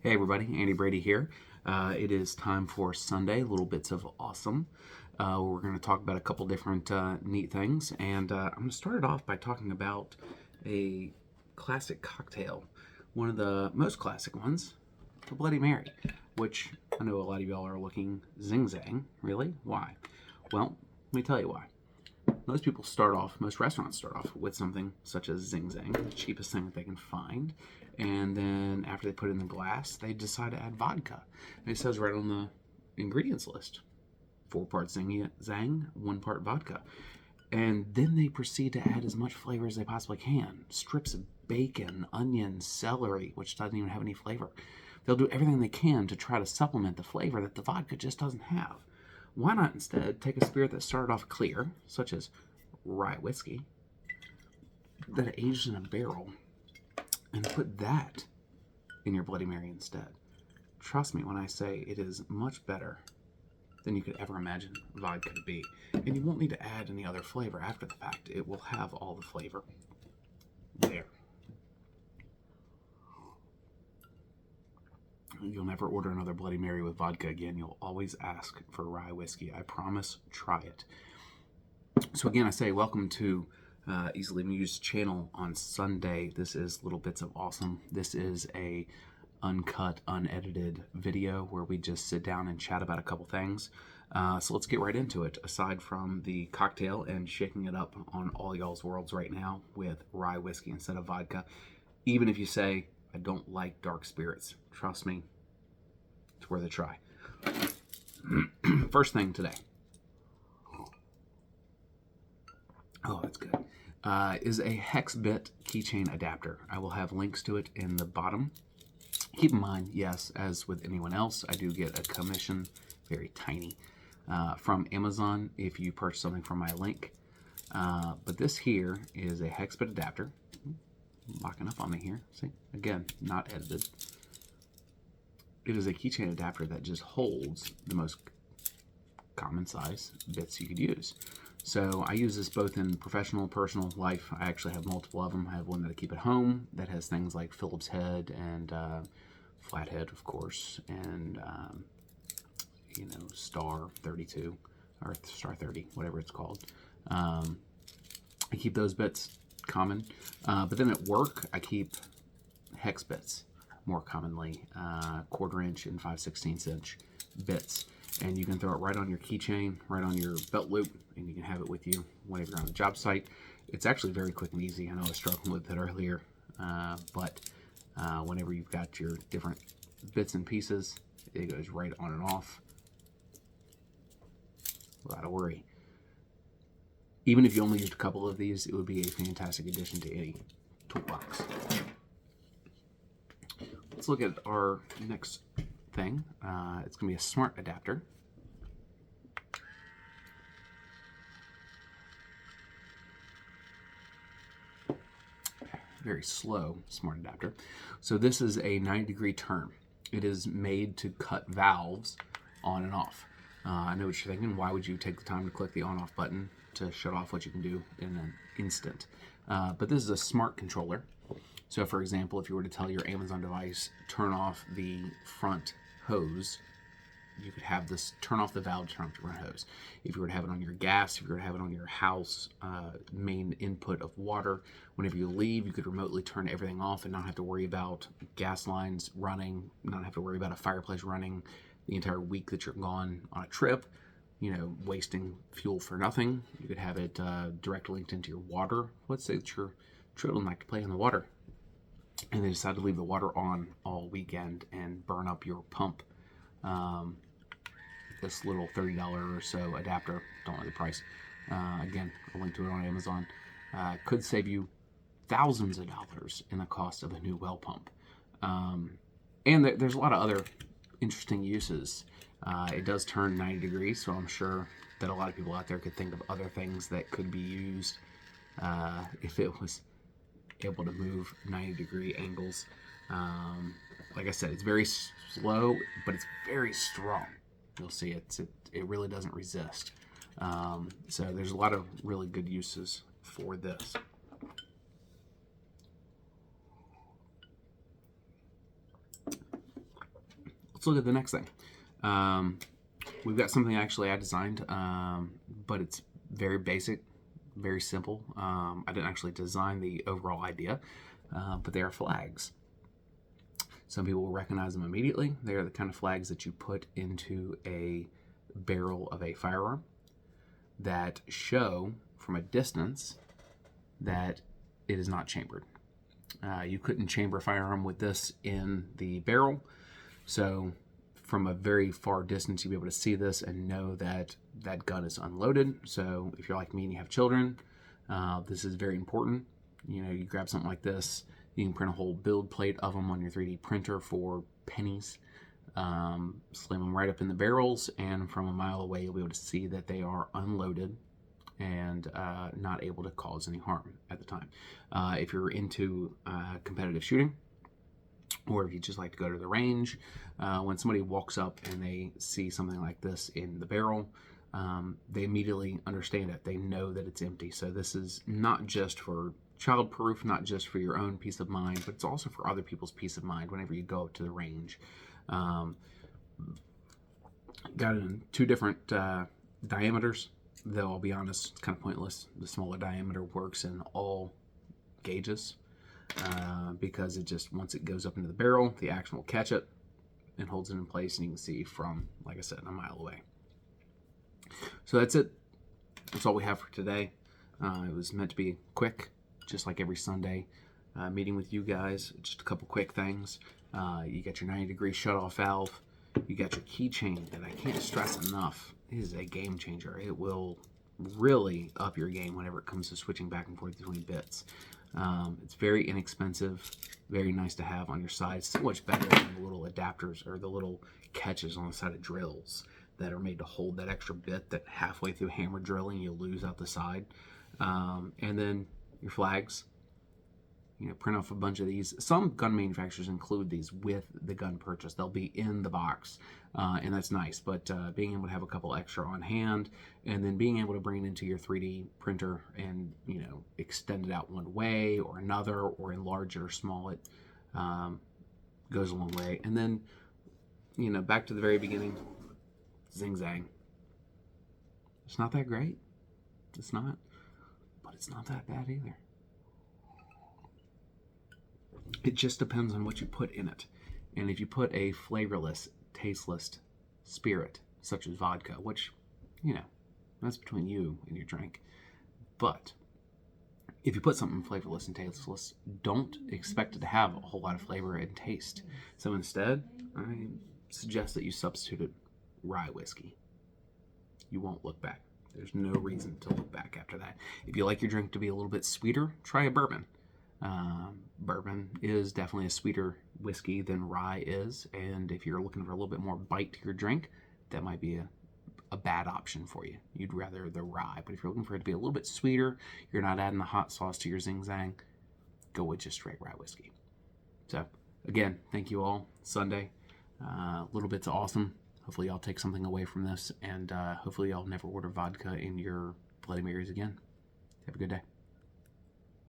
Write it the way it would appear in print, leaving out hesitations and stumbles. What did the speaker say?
Hey everybody, Andy Brady here. It is time for Sunday, Little Bits of Awesome. We're going to talk about a couple different neat things, and I'm going to start it off by talking about a classic cocktail. One of the most classic ones, the Bloody Mary, which I know a lot of y'all are looking zing-zang. Really? Why? Well, let me tell you why. Most restaurants start off with something such as Zing Zang, the cheapest thing that they can find. And then after they put it in the glass, they decide to add vodka. And it says right on the ingredients list, 4 parts Zang, 1 part vodka. And then they proceed to add as much flavor as they possibly can. Strips of bacon, onion, celery, which doesn't even have any flavor. They'll do everything they can to try to supplement the flavor that the vodka just doesn't have. Why not instead take a spirit that started off clear, such as rye whiskey, that aged in a barrel, and put that in your Bloody Mary instead? Trust me when I say it is much better than you could ever imagine vodka to be. And you won't need to add any other flavor after the fact. It will have all the flavor there. You'll never order another Bloody Mary with vodka again. You'll always ask for rye whiskey. I promise, try it. So again, I say welcome to Easily Mused channel on Sunday. This is Little Bits of Awesome. This is a uncut, unedited video where we just sit down and chat about a couple things. So let's get right into it. Aside from the cocktail and shaking it up on all y'all's worlds right now with rye whiskey instead of vodka, even if you say, I don't like dark spirits, trust me, it's worth a try. First thing today. Oh, that's good. Is a hex bit keychain adapter. I will have links to it in the bottom. Keep in mind, yes, as with anyone else, I do get a commission, very tiny, from Amazon if you purchase something from my link. But this here is a hex bit adapter. Locking up on me here. See? Again, not edited. It is a keychain adapter that just holds the most common size bits you could use. So I use this both in professional, personal life. I actually have multiple of them. I have one that I keep at home that has things like Phillips head and flathead, of course, and star 32 or star 30, whatever it's called. I keep those bits common, but then at work I keep hex bits, more commonly 1/4 inch and 5/16 inch bits, and you can throw it right on your keychain, right on your belt loop, and you can have it with you whenever you're on the job site. It's actually very quick and easy. I know I was struggling with it earlier, but whenever you've got your different bits and pieces, it goes right on and off without a worry. Even if you only used a couple of these, it would be a fantastic addition to any toolbox. Let's look at our next thing. It's going to be a smart adapter. Very slow smart adapter. So this is a 90-degree turn. It is made to cut valves on and off. I know what you're thinking. Why would you take the time to click the on-off button to shut off what you can do in an instant? But this is a smart controller. So for example, if you were to tell your Amazon device, turn off the front hose, you could have this turn off the valve, turn off the front hose. If you were to have it on your gas, if you were to have it on your house main input of water, whenever you leave, you could remotely turn everything off and not have to worry about gas lines running, not have to worry about a fireplace running the entire week that you're gone on a trip, wasting fuel for nothing. You could have it directly linked into your water. Let's say that your children like to play in the water, and they decide to leave the water on all weekend and burn up your pump. This little $30 or so adapter, don't know the price. Again, I'll link to it on Amazon. Could save you thousands of dollars in the cost of a new well pump. And there's a lot of other interesting uses. It does turn 90 degrees, so I'm sure that a lot of people out there could think of other things that could be used if it was able to move 90-degree angles. Like I said, it's very slow, but it's very strong. You'll see it really doesn't resist. So there's a lot of really good uses for this. let's look at the next thing. We've got something actually I designed, but it's very basic, very simple. I didn't actually design the overall idea, but they are flags. Some people will recognize them immediately. They are the kind of flags that you put into a barrel of a firearm that show from a distance that it is not chambered. You couldn't chamber a firearm with this in the barrel, so from a very far distance, you'll be able to see this and know that that gun is unloaded. So if you're like me and you have children, this is very important. You grab something like this, you can print a whole build plate of them on your 3D printer for pennies, slam them right up in the barrels, and from a mile away, you'll be able to see that they are unloaded and not able to cause any harm at the time. If you're into competitive shooting, or if you just like to go to the range, when somebody walks up and they see something like this in the barrel, they immediately understand it. They know that it's empty. So this is not just for child-proof, not just for your own peace of mind, but it's also for other people's peace of mind whenever you go up to the range. Got it in 2 different diameters, though I'll be honest, it's kind of pointless. The smaller diameter works in all gauges. Because it just, once it goes up into the barrel, the action will catch it and holds it in place, and you can see from, like I said, a mile away. So that's it. That's all we have for today. It was meant to be quick, just like every Sunday meeting with you guys. Just a couple quick things. You got your 90-degree shutoff valve. You got your keychain that I can't stress enough. It is a game changer. It will really up your game whenever it comes to switching back and forth between bits. It's very inexpensive, very nice to have on your side. So much better than the little adapters or the little catches on the side of drills that are made to hold that extra bit that halfway through hammer drilling you'll lose out the side. And then your flags. Print off a bunch of these. Some gun manufacturers include these with the gun purchase. They'll be in the box, and that's nice. But being able to have a couple extra on hand, and then being able to bring it into your 3D printer and extend it out one way or another, or enlarge it or small it, goes a long way. And then back to the very beginning, zing zang. It's not that great. It's not, but it's not that bad either. It just depends on what you put in it. And if you put a flavorless, tasteless spirit, such as vodka, which, that's between you and your drink. But if you put something flavorless and tasteless, don't expect it to have a whole lot of flavor and taste. So instead, I suggest that you substitute rye whiskey. You won't look back. There's no reason to look back after that. If you like your drink to be a little bit sweeter, try a bourbon. Bourbon is definitely a sweeter whiskey than rye is, and if you're looking for a little bit more bite to your drink, that might be a bad option for you. You'd rather the rye, but if you're looking for it to be a little bit sweeter, you're not adding the hot sauce to your zing zang, go with just straight rye whiskey. So again, thank you all. Sunday, little bits of awesome. Hopefully y'all take something away from this, and hopefully y'all never order vodka in your Bloody Marys again. Have a good day.